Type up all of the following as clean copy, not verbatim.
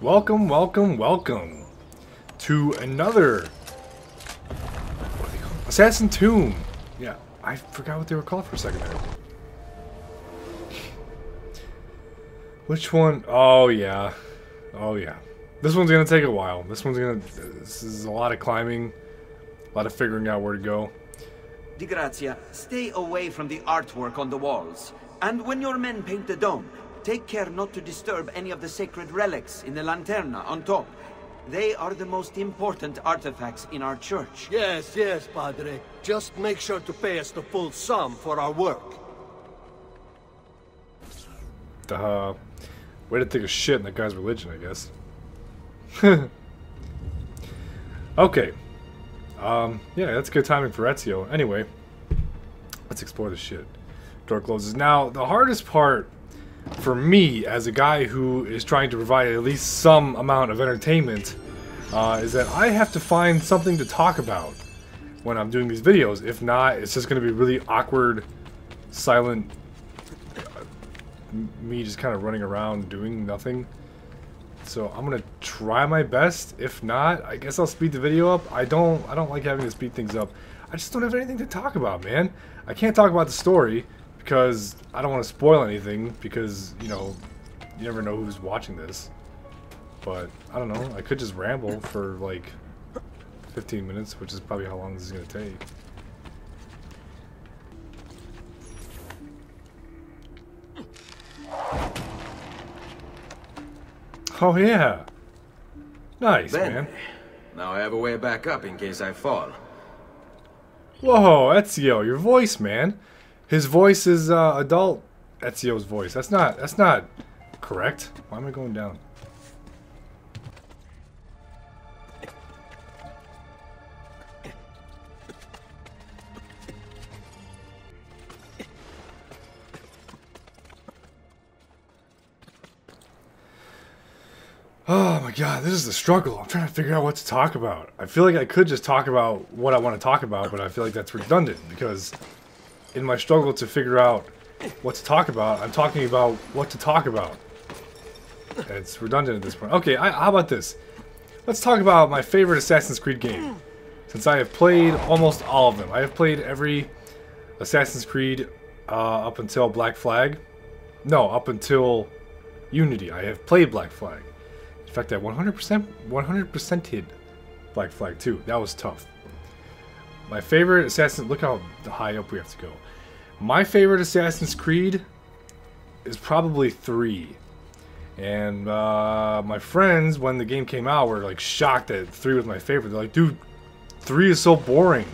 Welcome, welcome, welcome to another, what are they called? Assassin Tomb. Yeah, I forgot what they were called for a second there. Which one? Oh yeah. Oh yeah. This one's gonna take a while. This is a lot of climbing, a lot of figuring out where to go. Di Grazia, stay away from the artwork on the walls. And when your men paint the dome, take care not to disturb any of the sacred relics in the lanterna on top. They are the most important artifacts in our church. Yes, yes, Padre. Just make sure to pay us the full sum for our work. Way to take a shit in that guy's religion, I guess. Okay. Yeah, that's good timing for Ezio. Anyway, let's explore this shit. Door closes. Now, the hardest part for me, as a guy who is trying to provide at least some amount of entertainment, is that I have to find something to talk about when I'm doing these videos. If not, it's just going to be really awkward, silent, me just kind of running around doing nothing. So I'm gonna try my best. If not, I guess I'll speed the video up. I don't like having to speed things up. I just don't have anything to talk about, man. I can't talk about the story because I don't want to spoil anything, because, you know, you never know who's watching this. But I don't know, I could just ramble for like 15 minutes, which is probably how long this is gonna take. Oh yeah. Nice, man. Now I have a way back up in case I fall. Whoa, Ezio, your voice, man. His voice is adult Ezio's voice. That's not correct. Why am I going down? Oh my god, this is a struggle. I'm trying to figure out what to talk about. I feel like I could just talk about what I want to talk about, but I feel like that's redundant, because in my struggle to figure out what to talk about, I'm talking about what to talk about. And it's redundant at this point. Okay, how about this? Let's talk about my favorite Assassin's Creed game. Since I have played almost all of them. I have played every Assassin's Creed up until Black Flag. No, up until Unity. I have played Black Flag. In fact, I 100%ed Black Flag 2. That was tough. My favorite Assassin... Look how high up we have to go. My favorite Assassin's Creed is probably 3. And my friends, when the game came out, were like shocked that 3 was my favorite. They're like, dude, 3 is so boring.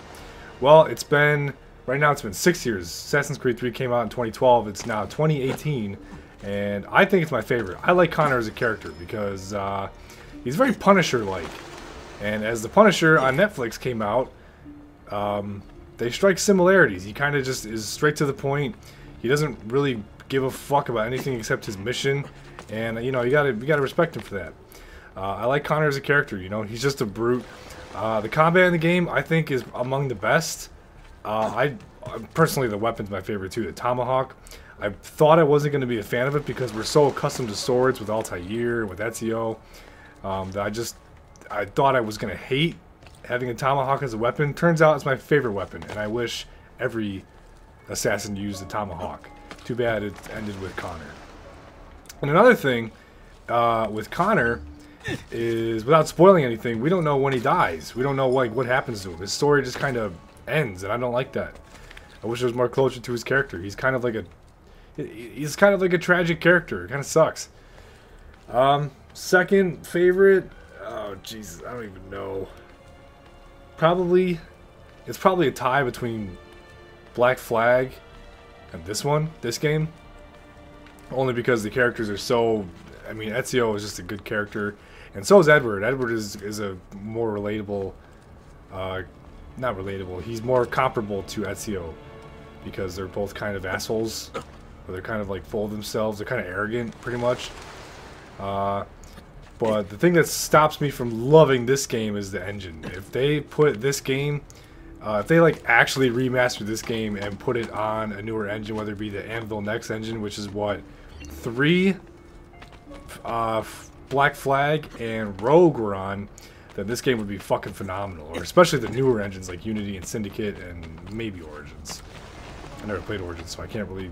Well, it's been... Right now it's been 6 years. Assassin's Creed 3 came out in 2012. It's now 2018. And I think it's my favorite. I like Connor as a character because he's very Punisher-like. And as the Punisher on Netflix came out, they strike similarities. He kind of just is straight to the point. He doesn't really give a fuck about anything except his mission. And, you know, you gotta respect him for that. I like Connor as a character, you know. He's just a brute. The combat in the game, I think, is among the best. Personally, the weapon's my favorite too. The Tomahawk. I thought I wasn't going to be a fan of it because we're so accustomed to swords with Altair, with Ezio, that I thought I was going to hate having a Tomahawk as a weapon. Turns out it's my favorite weapon, and I wish every assassin used a Tomahawk. Too bad it ended with Connor. And another thing with Connor is, without spoiling anything, we don't know when he dies. We don't know what happens to him. His story just kind of ends, and I don't like that. I wish there was more closure to his character. He's kind of like a tragic character. It kind of sucks. Second favorite, oh Jesus, I don't even know. It's probably a tie between Black Flag and this game. Only because the characters are so, I mean, Ezio is just a good character, and so is Edward. Edward is a more relatable, not relatable, he's more comparable to Ezio, because they're both kind of assholes. They're kind of like full of themselves. They're kind of arrogant, pretty much. But the thing that stops me from loving this game is the engine. If they put this game, if they like actually remaster this game and put it on a newer engine, whether it be the Anvil Next engine, which is what 3 Black Flag and Rogue were on, then this game would be fucking phenomenal. Or especially the newer engines like Unity and Syndicate and maybe Origins. I never played Origins, so I can't really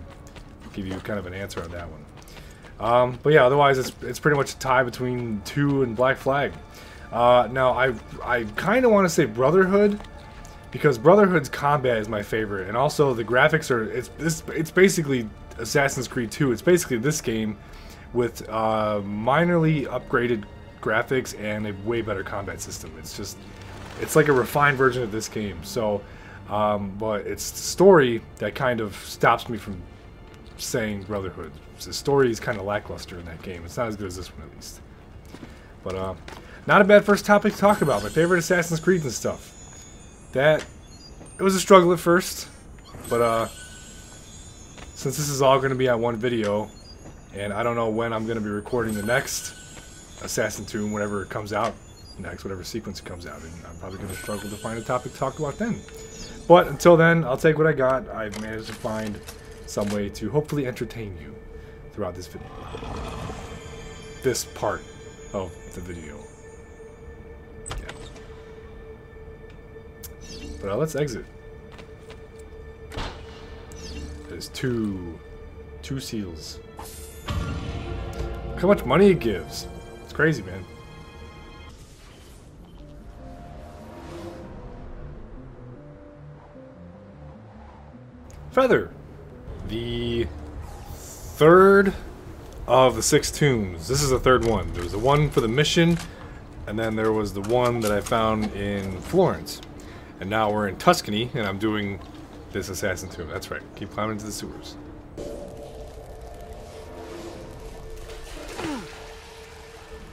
give you kind of an answer on that one. But yeah, otherwise it's pretty much a tie between 2 and Black Flag. Now I kind of want to say Brotherhood, because Brotherhood's combat is my favorite, and also the graphics are it's basically Assassin's Creed 2. It's basically this game with minorly upgraded graphics and a way better combat system. It's like a refined version of this game. So, but it's the story that kind of stops me from saying Brotherhood. The story is kind of lackluster in that game. It's not as good as this one, at least. But not a bad first topic to talk about. My favorite Assassin's Creed and stuff. It was a struggle at first, but since this is all going to be on one video, and I don't know when I'm going to be recording the next Assassin Tomb, whenever it comes out next, whatever sequence it comes out, and I'm probably going to struggle to find a topic to talk about then. But until then, I'll take what I got. I've managed to find some way to hopefully entertain you throughout this video. This part of the video. Yeah. But let's exit. There's two seals. Look how much money it gives. It's crazy, man. Feather. The third of the 6 tombs. This is the third one. There was the one for the mission, and then there was the one that I found in Florence. And now we're in Tuscany, and I'm doing this Assassin Tomb. That's right. Keep climbing into the sewers.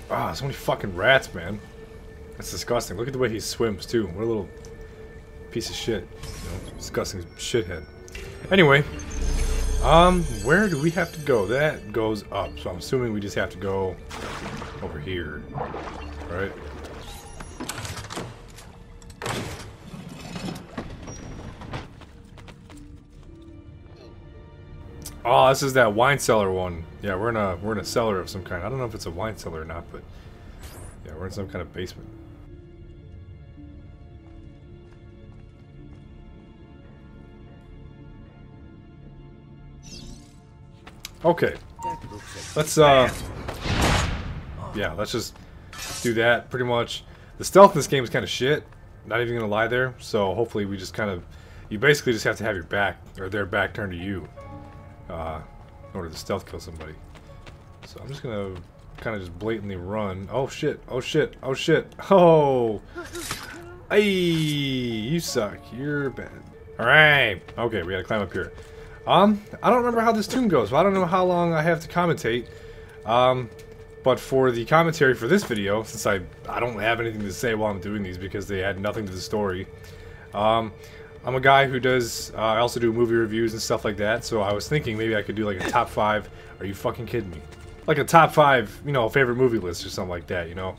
Ah, so many fucking rats, man. That's disgusting. Look at the way he swims, too. What a little piece of shit. You know, disgusting shithead. Anyway, where do we have to go? That goes up, so I'm assuming we just have to go over here, right? Oh, this is that wine cellar one. Yeah, we're in a cellar of some kind. I don't know if it's a wine cellar or not, but yeah, we're in some kind of basement. Okay. Let's yeah, let's just do that pretty much. The stealth in this game is kind of shit. Not even gonna lie there. So hopefully we just kind of, you basically just have to have your back or their back turned to you. In order to stealth kill somebody. So I'm just gonna kind of just blatantly run. Oh shit, oh shit, oh shit, oh! Hey, you suck, you're bad. Alright, okay, we gotta climb up here. I don't remember how this tomb goes, so I don't know how long I have to commentate. But for the commentary for this video, since I don't have anything to say while I'm doing these because they add nothing to the story, I'm a guy who does, I also do movie reviews and stuff like that, so I was thinking maybe I could do like a top 5, are you fucking kidding me? Like a top 5, you know, favorite movie list or something like that, you know?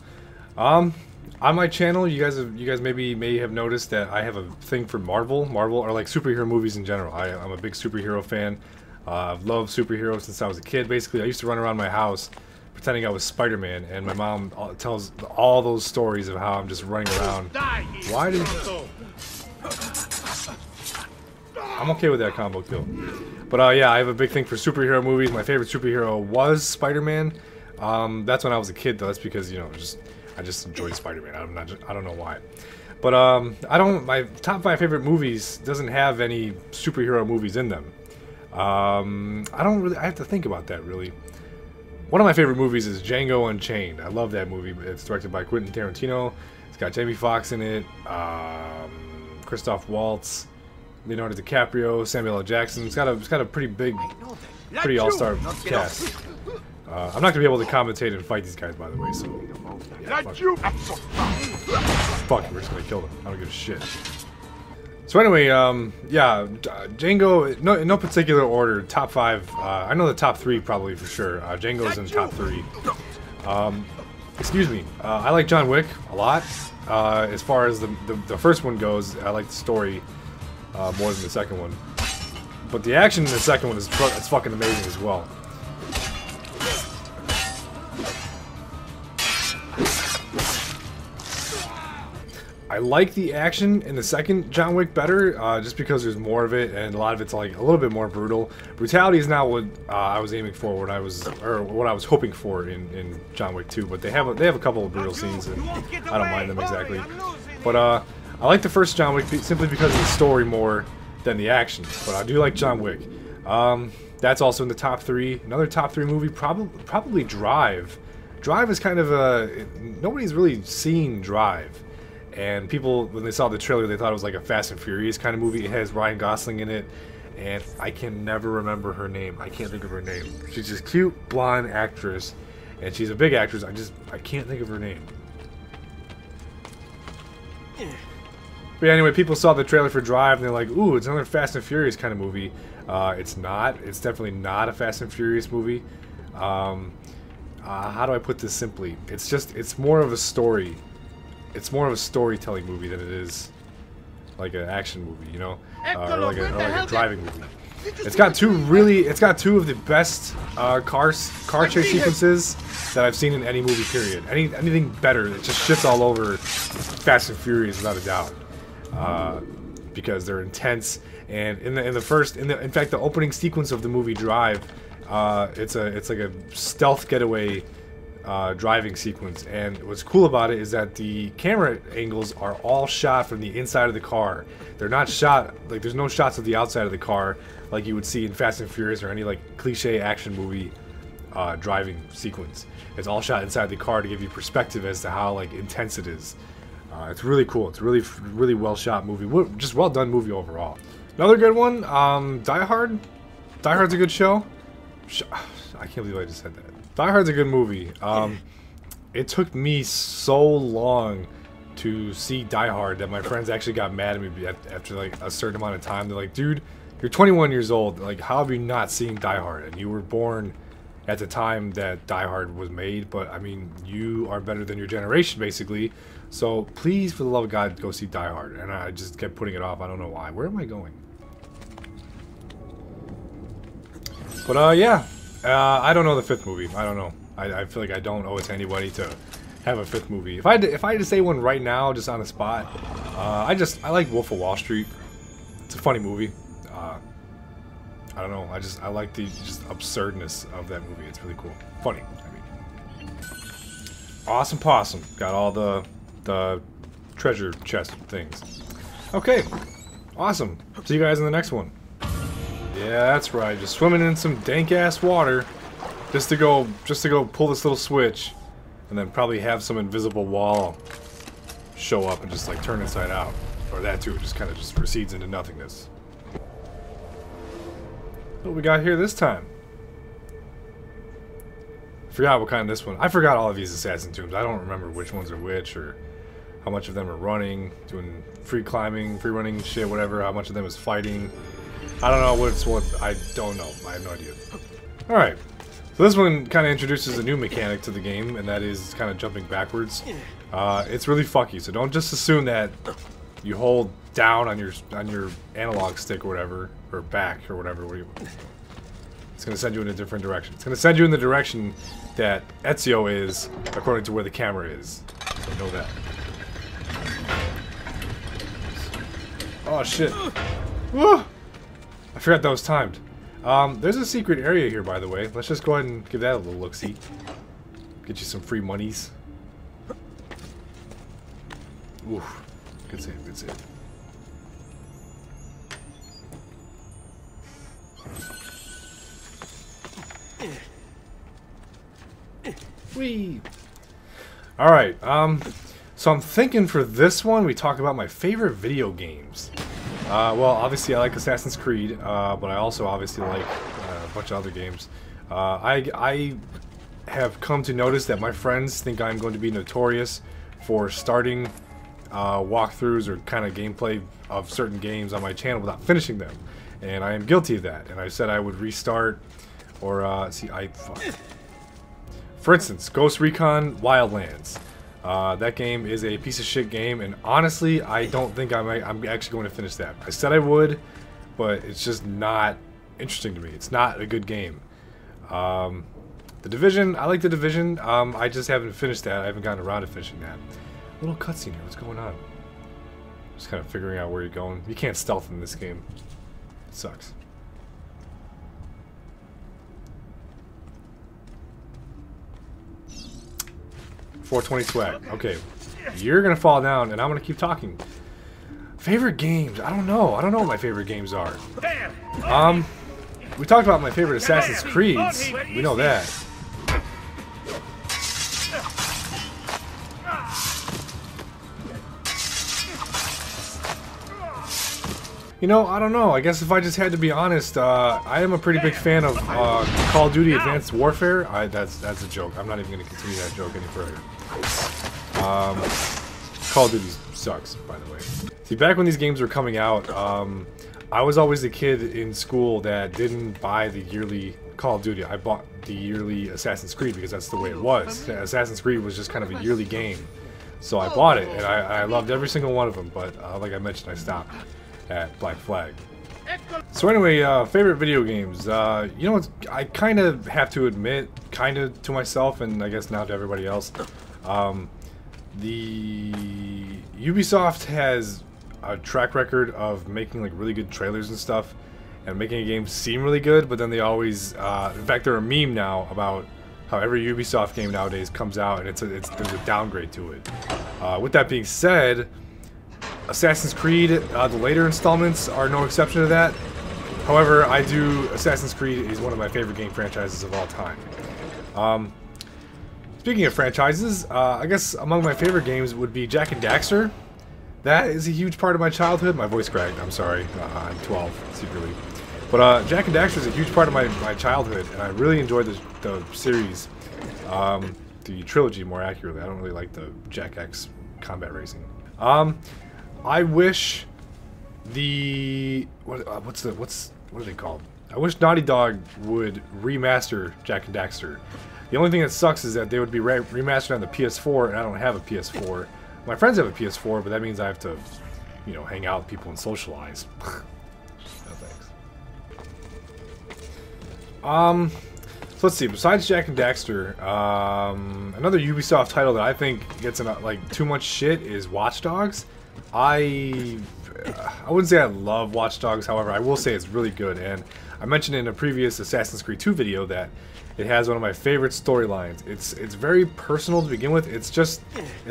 On my channel, you guys may have noticed that I have a thing for Marvel, or like superhero movies in general. I'm a big superhero fan. I've loved superheroes since I was a kid. Basically, I used to run around my house pretending I was Spider-Man, and my mom tells all those stories of how I'm just running around. Why did... I'm okay with that combo kill. But yeah, I have a big thing for superhero movies. My favorite superhero was Spider-Man. That's when I was a kid, though. That's because, you know, I just enjoyed Spider-Man. I don't know why. But my top 5 favorite movies doesn't have any superhero movies in them. I have to think about that, really. One of my favorite movies is Django Unchained. I love that movie. It's directed by Quentin Tarantino. It's got Jamie Foxx in it, Christoph Waltz, Leonardo DiCaprio, Samuel L. Jackson. It's got a pretty big, pretty all-star cast. I'm not gonna be able to commentate and fight these guys, by the way. So, yeah, fuck, we're just gonna kill them. I don't give a shit. So anyway, yeah, Django. In no particular order. Top 5. I know the top 3 probably for sure. Django's in top 3. Excuse me. I like John Wick a lot. As far as the first one goes, I like the story more than the second one. But the action in the second one is fucking amazing as well. I like the action in the second John Wick better, just because there's more of it, and a lot of it's like a little bit more brutal. Brutality is not what I was aiming for, what I was hoping for in John Wick 2. But they have a couple of brutal scenes, and I don't mind them exactly. But I like the first John Wick simply because of the story more than the action. But I do like John Wick. That's also in the top 3. Another top 3 movie, probably Drive. Drive is kind of nobody's really seen Drive. And people, when they saw the trailer, they thought it was like a Fast and Furious kind of movie. It has Ryan Gosling in it, and I can never remember her name. I can't think of her name. She's this cute, blonde actress, and she's a big actress. I can't think of her name. But yeah, anyway, people saw the trailer for Drive, and they're like, ooh, it's another Fast and Furious kind of movie. It's not. It's definitely not a Fast and Furious movie. How do I put this simply? It's more of a story. It's more of a storytelling movie than it is like an action movie, you know, or like a driving movie. It's got two of the best car chase sequences that I've seen in any movie. Period. Anything better, it just shits all over Fast and Furious without a doubt, because they're intense. And in fact, the opening sequence of the movie Drive, it's like a stealth getaway. Driving sequence, and what's cool about it is that the camera angles are all shot from the inside of the car. They're not shot, like there's no shots of the outside of the car like you would see in Fast and Furious or any like cliche action movie driving sequence. It's all shot inside the car to give you perspective as to how like intense it is. It's really cool. It's really well shot movie. Just well done movie overall. Another good one, Die Hard. Die Hard's a good show. I can't believe I just said that. Die Hard's a good movie. It took me so long to see Die Hard that my friends actually got mad at me after like a certain amount of time. They're like, dude, you're 21 years old. Like, how have you not seen Die Hard? And you were born at the time that Die Hard was made. But, I mean, you are better than your generation, basically. So, please, for the love of God, go see Die Hard. And I just kept putting it off. I don't know why. Where am I going? But, yeah. I don't know the 5th movie. I don't know. I feel like I don't owe it to anybody to have a 5th movie. If I had to say one right now, just on the spot, I like Wolf of Wall Street. It's a funny movie. I don't know. I like the just absurdness of that movie. It's really cool. Funny. I mean, Awesome Possum. Got all the treasure chest things. Okay. Awesome. See you guys in the next one. Yeah, that's right. Just swimming in some dank-ass water, just to go pull this little switch, and then probably have some invisible wall show up and just like turn inside out, or that too. It just kind of just recedes into nothingness. What we got here this time? I forgot what kind this one. I forgot all of these assassin tombs. I don't remember which ones are which, or how much of them are running, doing free climbing, free running shit, whatever. How much of them is fighting. I don't know what's what. I don't know. I have no idea. Alright. So this one kind of introduces a new mechanic to the game, and that is kind of jumping backwards. It's really fucky, so don't just assume that you hold down on your analog stick or whatever, or back or whatever. It's going to send you in a different direction. It's going to send you in the direction that Ezio is, according to where the camera is. So know that. Oh shit. Woo! I forgot that was timed. There's a secret area here, by the way. Let's just go ahead and give that a little look-see. Get you some free monies. Oof. Good save, good save. Whee! Alright, so I'm thinking for this one, we talk about my favorite video games. Well, obviously I like Assassin's Creed, but I also obviously like a bunch of other games. I have come to notice that my friends think I'm going to be notorious for starting walkthroughs or kind of gameplay of certain games on my channel without finishing them. And I am guilty of that. And I said I would restart, or, for instance, Ghost Recon Wildlands. That game is a piece of shit game, and honestly, I don't think I'm actually going to finish that. I said I would, but it's just not interesting to me. It's not a good game. The Division, I like The Division. I just haven't finished that. I haven't gotten around to finishing that. Little cutscene here. What's going on? Just kind of figuring out where you're going. You can't stealth in this game. It sucks. .420 swag. Okay. You're gonna fall down and I'm gonna keep talking. Favorite games? I don't know. I don't know what my favorite games are. We talked about my favorite Assassin's Creeds. We know that. You know, I don't know. I guess if I just had to be honest, I am a pretty big fan of Call of Duty Advanced Warfare. That's a joke. I'm not even going to continue that joke any further. Call of Duty sucks, by the way. See, back when these games were coming out, I was always the kid in school that didn't buy the yearly Call of Duty. I bought the yearly Assassin's Creed because that's the way it was. Assassin's Creed was just kind of a yearly game. So I bought it, and I loved every single one of them, but like I mentioned, I stopped at Black Flag. So anyway, favorite video games. You know, I kind of have to admit, kind of to myself, and I guess now to everybody else, the Ubisoft has a track record of making like really good trailers and stuff, and making a game seem really good, but then they always, in fact, they're a meme now about how every Ubisoft game nowadays comes out and there's a downgrade to it. With that being said, Assassin's Creed, the later installments are no exception to that. However, Assassin's Creed is one of my favorite game franchises of all time. Speaking of franchises, I guess among my favorite games would be Jak and Daxter. That is a huge part of my childhood. My voice cracked, I'm sorry. I'm 12, secretly. But Jak and Daxter is a huge part of my childhood, and I really enjoyed the series. The trilogy, more accurately. I don't really like the Jak X combat racing. I wish what are they called? I wish Naughty Dog would remaster Jak and Daxter. The only thing that sucks is that they would be remastered on the PS4, and I don't have a PS4. My friends have a PS4, but that means I have to, you know, hang out with people and socialize. No thanks. So let's see. Besides Jak and Daxter, another Ubisoft title that I think gets like too much shit is Watch Dogs. I wouldn't say I love Watch Dogs, however, I will say it's really good, and I mentioned in a previous Assassin's Creed 2 video that it has one of my favorite storylines. It's very personal to begin with. It's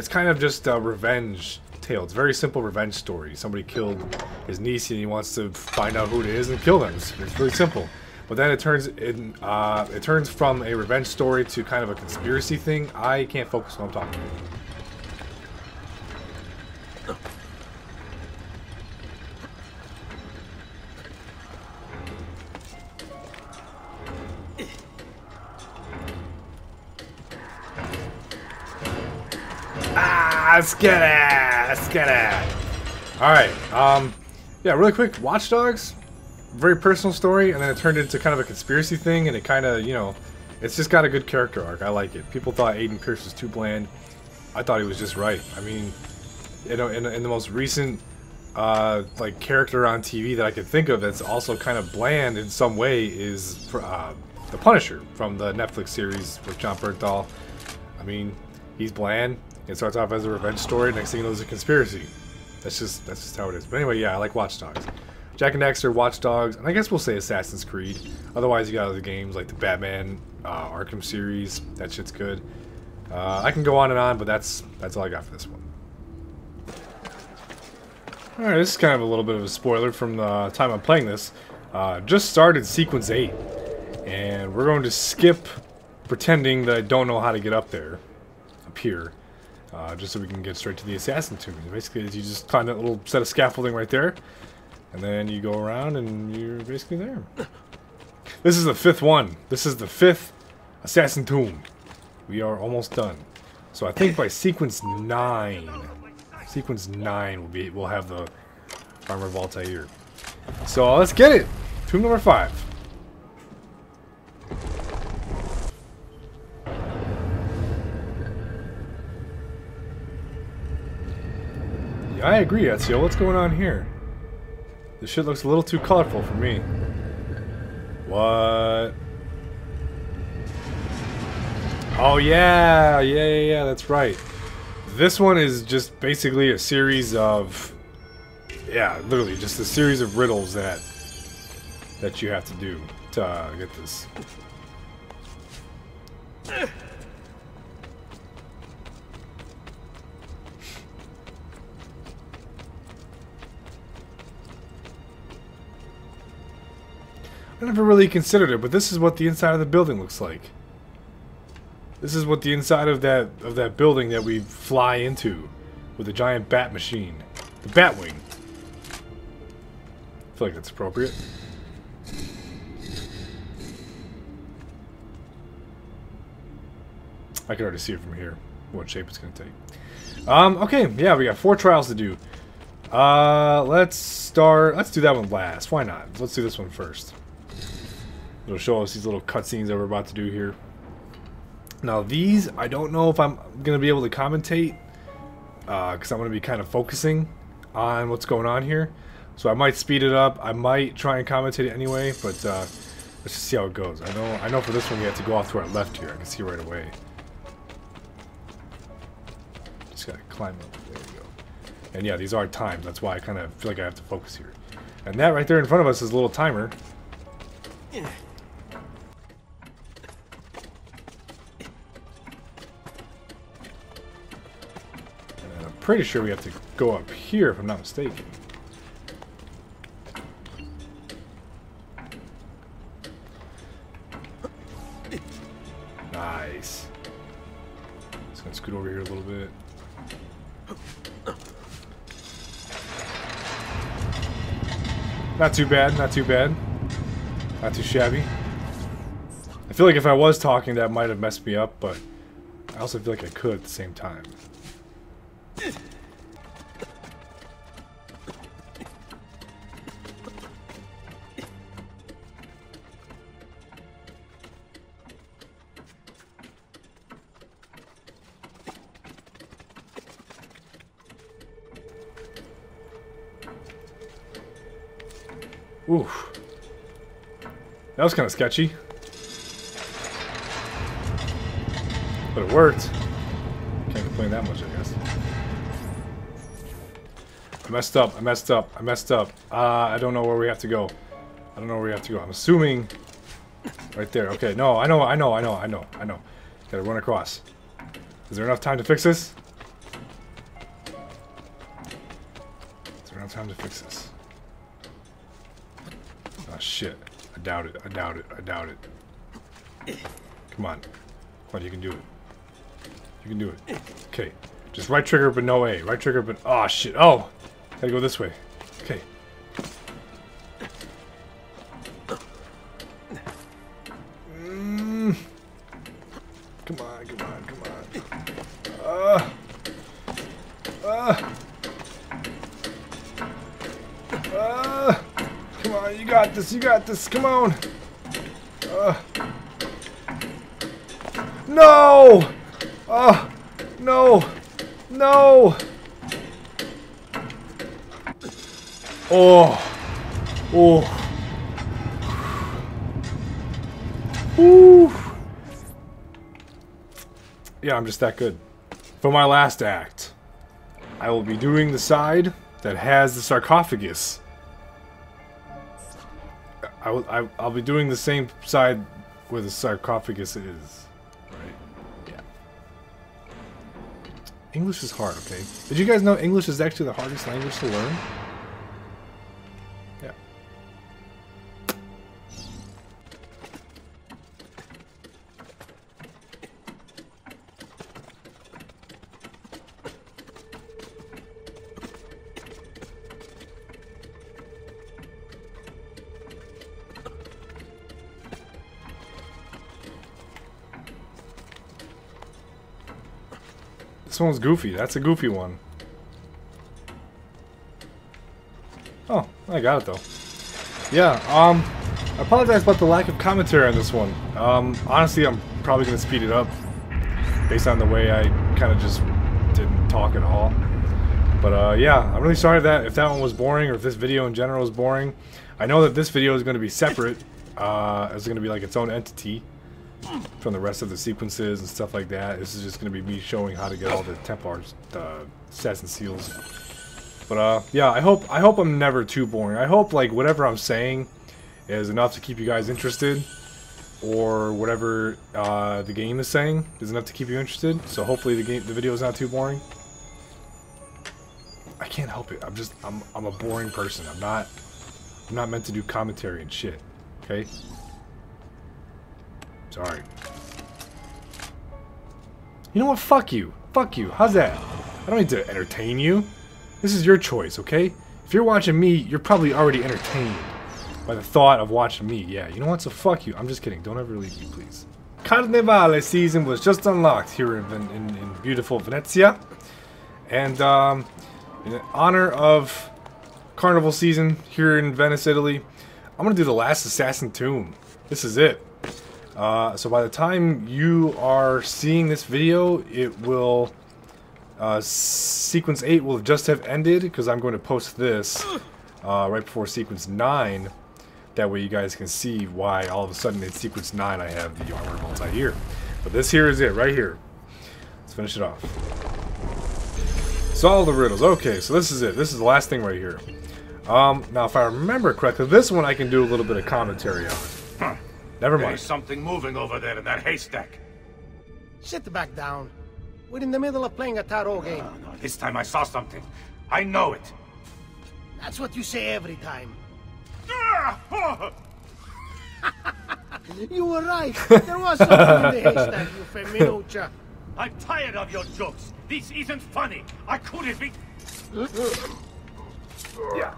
kind of just a revenge tale. It's a very simple revenge story. Somebody killed his niece and he wants to find out who it is and kill them. It's really simple. But then it turns from a revenge story to kind of a conspiracy thing. I can't focus when I'm talking. Let's get it! Let's get it! Alright, yeah, really quick, Watch Dogs, very personal story, and then it turned into kind of a conspiracy thing, and it kind of, you know, it's just got a good character arc. I like it. People thought Aiden Pierce was too bland. I thought he was just right. I mean, you know, in the most recent, like, character on TV that I could think of that's also kind of bland in some way is the Punisher from the Netflix series with Jon Bernthal. I mean, he's bland. It starts off as a revenge story. Next thing you know, there's a conspiracy. That's just how it is. But anyway, yeah, I like Watch Dogs. Jak and Daxter, Watch Dogs, and I guess we'll say Assassin's Creed. Otherwise, you got other games like the Batman Arkham series. That shit's good. I can go on and on, but that's all I got for this one. All right, this is kind of a little bit of a spoiler from the time I'm playing this. Just started Sequence 8, and we're going to skip pretending that I don't know how to get up here. Just so we can get straight to the assassin tomb. Basically, you just climb that little set of scaffolding right there, and then you go around and you're basically there. This is the 5th one. This is the 5th assassin tomb. We are almost done. So I think by sequence 9 we'll have the armor of Altair. So let's get it. Tomb number 5. Yeah, I agree, Ezio. What's going on here? This shit looks a little too colorful for me. What? Oh, yeah, that's right. This one is just basically a series of Yeah, literally, just a series of riddles that you have to do to get this. I never really considered it, but this is what the inside of the building looks like. This is what the inside of that building that we fly into with a giant bat machine. The Batwing. I feel like that's appropriate. I can already see it from here, what shape it's going to take. Okay, yeah, we got 4 trials to do. Let's do that one last. Why not? Let's do this one first. It'll show us these little cutscenes that we're about to do here. Now these, I don't know if I'm going to be able to commentate, because I'm going to be kind of focusing on what's going on here. So I might speed it up. I might try and commentate it anyway, but let's just see how it goes. I know for this one we have to go off to our left here. I can see right away. Just gotta climb up. There we go. And yeah, these are timed. That's why I kind of feel like I have to focus here. And that right there in front of us is a little timer. Pretty sure we have to go up here if I'm not mistaken. Nice. Just gonna scoot over here a little bit. Not too bad, not too bad. Not too shabby. I feel like if I was talking that might have messed me up, but I also feel like I could at the same time. Oof. That was kind of sketchy. But it worked. Can't complain that much, I guess. I messed up. I don't know where we have to go. I'm assuming right there. Okay, no, I know. Gotta run across. Is there enough time to fix this? Oh shit. I doubt it. Come on, you can do it. Okay. Just right trigger, but no A. Right trigger, but... Oh, shit. Oh! Gotta go this way. Okay. Come on. Come on, you got this. Come on. No! No! Oh! Woo! Yeah, I'm just that good. For my last act, I will be doing the side that has the sarcophagus. I'll be doing the same side where the sarcophagus is. Right? Yeah. English is hard, okay? Did you guys know English is actually the hardest language to learn? Yeah. This one's goofy. That's a goofy one. Oh, I got it though. Yeah, I apologize about the lack of commentary on this one. Honestly, I'm probably going to speed it up based on the way I kind of just didn't talk at all. But yeah, I'm really sorry if that one was boring, or if this video in general is boring. I know that this video is going to be separate. It's going to be like its own entity from the rest of the sequences and stuff like that. This is just going to be me showing how to get all the Templars, the sets and seals. But yeah, I hope I'm never too boring. I hope like whatever I'm saying is enough to keep you guys interested, or whatever the game is saying is enough to keep you interested. So hopefully the video is not too boring. I can't help it. I'm a boring person. I'm not meant to do commentary and shit. Okay? Sorry. You know what? Fuck you. Fuck you. How's that? I don't need to entertain you. This is your choice, okay? If you're watching me, you're probably already entertained by the thought of watching me. Yeah, you know what? So fuck you. I'm just kidding. Don't ever leave me, please. Carnevale season was just unlocked here in beautiful Venezia. And in honor of Carnival season here in Venice, Italy, I'm going to do the last Assassin Tomb. This is it. So by the time you are seeing this video, it will... Sequence 8 will just have ended, because I'm going to post this right before Sequence 9. That way you guys can see why all of a sudden in Sequence 9 I have the armor multi-here. But this here is it, right here. Let's finish it off. Solve the riddles. Okay, so this is it. This is the last thing right here. Now if I remember correctly, this one I can do a little bit of commentary on. Huh. Never mind. There's something moving over there in that haystack. Sit back down. We're in the middle of playing a tarot game. No, this time I saw something. I know it. That's what you say every time. You were right. There was something in the haystack, you feminuccia. I'm tired of your jokes. This isn't funny. I couldn't be... Yeah.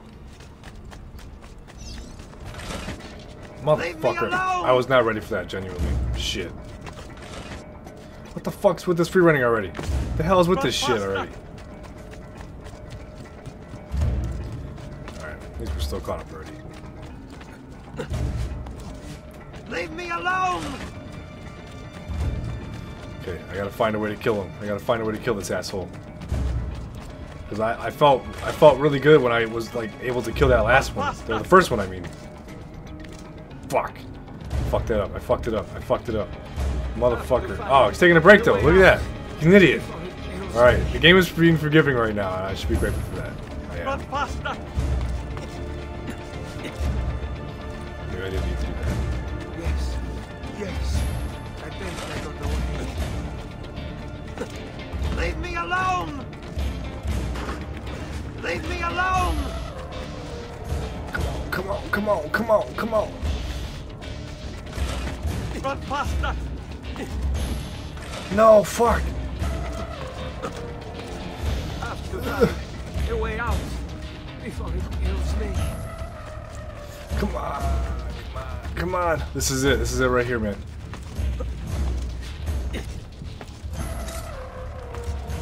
Motherfucker. I was not ready for that, genuinely. Shit. What the fuck's with this free running already? The hell is with this shit already? Alright, at least we're still caught up already. Leave me alone! Okay, I gotta find a way to kill him. I gotta find a way to kill this asshole. Because I felt really good when I was like able to kill that last one. The first one, I mean. Fuck. I fucked it up. I fucked it up. I fucked it up. Motherfucker. Oh, he's taking a break though. Look at that. He's an idiot. Alright, the game is being forgiving right now, and I should be grateful for that. I am. Maybe I didn't need to do that. Yes. Yes. I think I got the way. Leave me alone! Leave me alone! Come on, come on, come on, come on, come on. Run faster! No, fuck. After that, your way out before it kills me. Come on, come on, come on. This is it. This is it right here, man.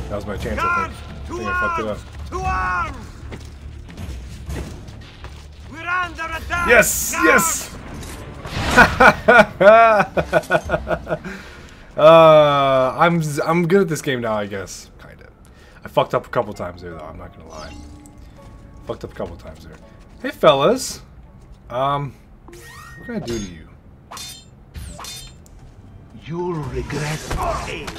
That was my chance, I think. I fucked it up. 2 arms! We're under attack! Yes! Yes! I'm good at this game now, I guess. Kinda. I fucked up a couple times there, though. I'm not gonna lie. Fucked up a couple times there. Hey, fellas. What can I do to you? You'll regret it.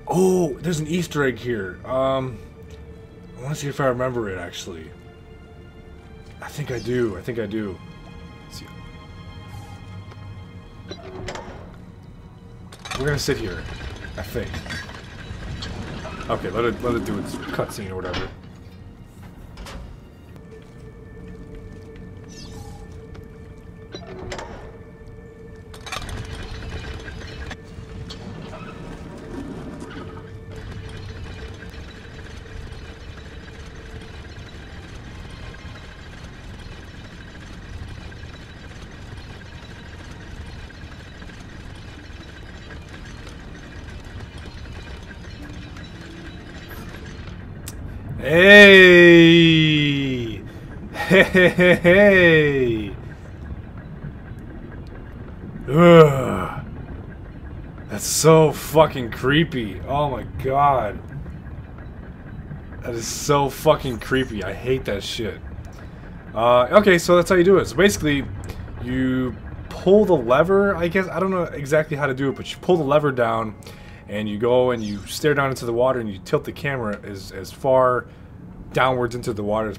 Oh, there's an Easter egg here. I want to see if I remember it, actually. I think I do. I think I do. Let's see. We're gonna sit here. I think. Okay, let it do its cutscene or whatever. Hey! Hey! Ugh. That's so fucking creepy. Oh my god. That is so fucking creepy. I hate that shit. Okay, so that's how you do it. So basically, you pull the lever, I guess. I don't know exactly how to do it, but you pull the lever down, and you go and you stare down into the water and you tilt the camera as far downwards into the water as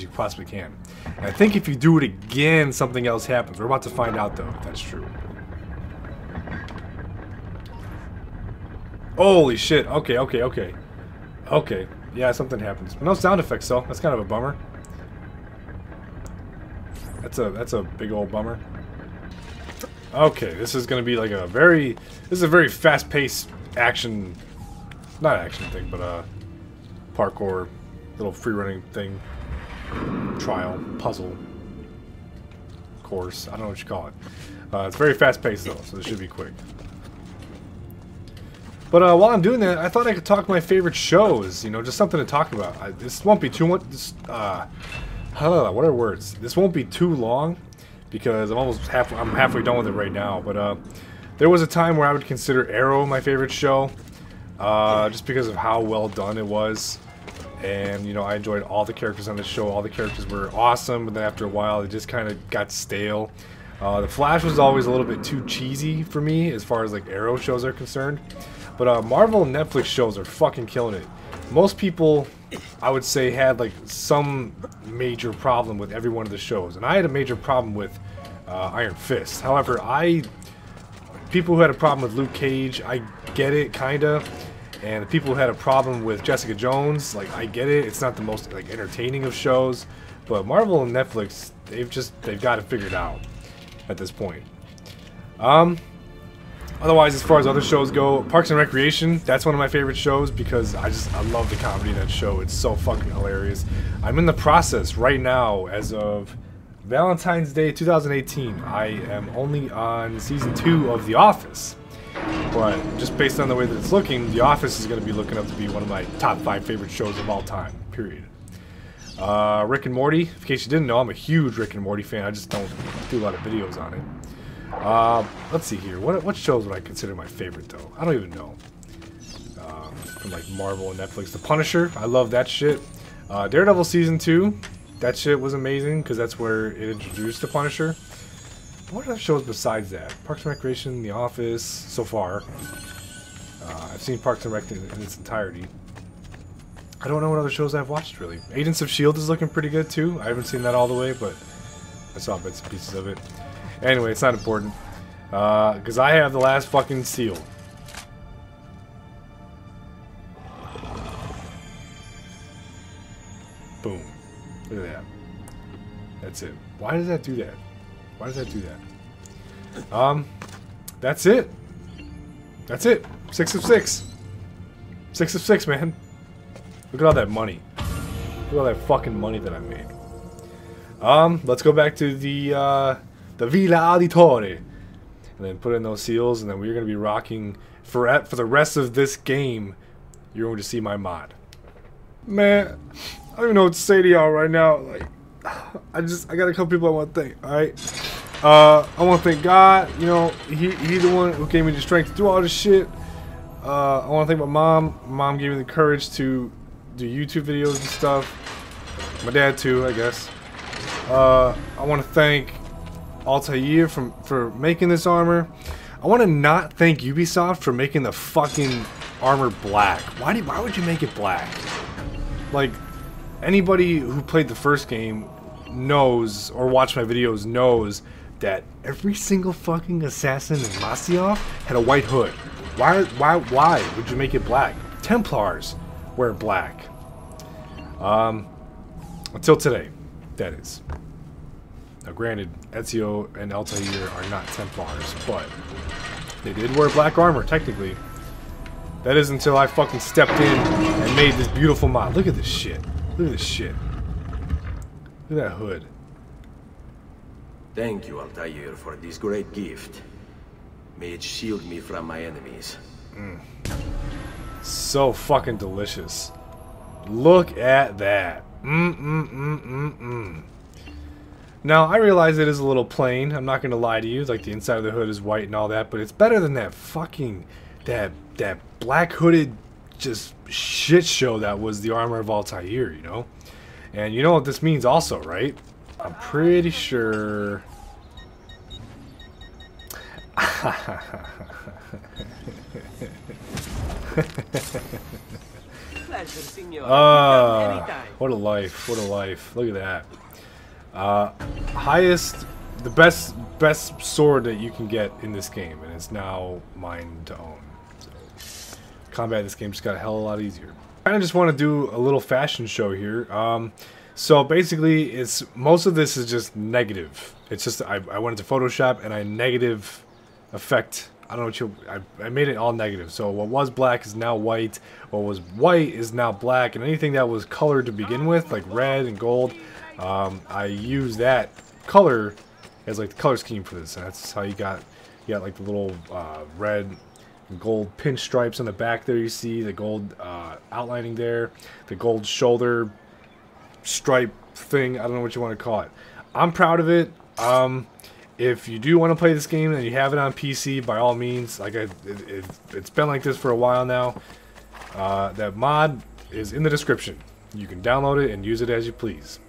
you possibly can. And I think if you do it again, something else happens. We're about to find out though if that's true. Holy shit! Okay. Yeah, something happens. No sound effects though. That's kind of a bummer. That's a big old bummer. Okay, this is gonna be like a very fast-paced action, not action thing, but parkour, little free-running thing, trial, puzzle, course. I don't know what you call it. It's very fast-paced though, so this should be quick. But while I'm doing that, I thought I could talk my favorite shows. You know, just something to talk about. This won't be too much. What are words? This won't be too long because I'm halfway done with it right now. But there was a time where I would consider Arrow my favorite show, just because of how well done it was. And you know, I enjoyed all the characters on the show. All the characters were awesome, but then after a while, it just kind of got stale. The Flash was always a little bit too cheesy for me as far as like Arrow shows are concerned. But Marvel and Netflix shows are fucking killing it. Most people, I would say, had like some major problem with every one of the shows, and I had a major problem with Iron Fist. However, people who had a problem with Luke Cage, I get it, kinda. And the people who had a problem with Jessica Jones, like, I get it. It's not the most like entertaining of shows, but Marvel and Netflix, they've got it figured out at this point. Otherwise, as far as other shows go, Parks and Recreation, that's one of my favorite shows because I love the comedy in that show. It's so fucking hilarious. I'm in the process right now, as of Valentine's Day 2018. I am only on season 2 of The Office. But just based on the way that it's looking, The Office is going to be looking up to be one of my top 5 favorite shows of all time, period. Rick and Morty, in case you didn't know, I'm a huge Rick and Morty fan. I just don't do a lot of videos on it. Let's see here. What shows would I consider my favorite though? I don't even know. From like Marvel and Netflix, The Punisher. I love that shit. Daredevil season 2. That shit was amazing because that's where it introduced the Punisher. What other shows besides that? Parks and Recreation, The Office. So far, I've seen Parks and Rec in its entirety. I don't know what other shows I've watched really. Agents of S.H.I.E.L.D. is looking pretty good too. I haven't seen that all the way, but I saw bits and pieces of it. Anyway, it's not important. Because I have the last fucking seal. Boom. Look at that. That's it. Why does that do that? Why does that do that? That's it. That's it. 6 of 6. 6 of 6, man. Look at all that money. Look at all that fucking money that I made. Let's go back to the Villa Auditore, and then put in those seals, and then we're going to be rocking for the rest of this game. You're going to see my mod. Man, I don't even know what to say to y'all right now. Like, I got a couple people I want to thank. All right, I want to thank God. You know, he the one who gave me the strength to do all this shit. I want to thank my mom. My mom gave me the courage to do YouTube videos and stuff. My dad too, I guess. I want to thank Altair for making this armor. I want to not thank Ubisoft for making the fucking armor black. Why would you make it black? Like, anybody who played the first game knows, or watched my videos knows, that every single fucking assassin in Masyaf had a white hood. Why would you make it black? Templars wear black. Until today, that is. Now granted, Ezio and Altair are not Templars, but they did wear black armor, technically. That is until I fucking stepped in and made this beautiful mod. Look at this shit. Look at this shit. Look at that hood. Thank you, Altair, for this great gift. May it shield me from my enemies. So fucking delicious. Look at that. Now, I realize it is a little plain. I'm not going to lie to you. Like, the inside of the hood is white and all that, but it's better than that fucking, that black hooded just shit show that was the armor of Altair, you know? And you know what this means also, right? I'm pretty sure... Pleasure, senor. What a life, what a life. Look at that. The best sword that you can get in this game, and it's now mine to own. So, combat in this game just got a hell of a lot easier. I kind of just want to do a little fashion show here. So basically, most of this is just negative. It's just I went into Photoshop and I negative effect. I don't know what I made it all negative. So what was black is now white. What was white is now black. And anything that was colored to begin with, like red and gold, I use that color as like the color scheme for this. And that's how you got like the little red and gold pinstripes on the back there. You see the gold outlining there, the gold shoulder stripe thing. I don't know what you want to call it. I'm proud of it. If you do want to play this game and you have it on PC, by all means, like it's been like this for a while now. That mod is in the description. You can download it and use it as you please.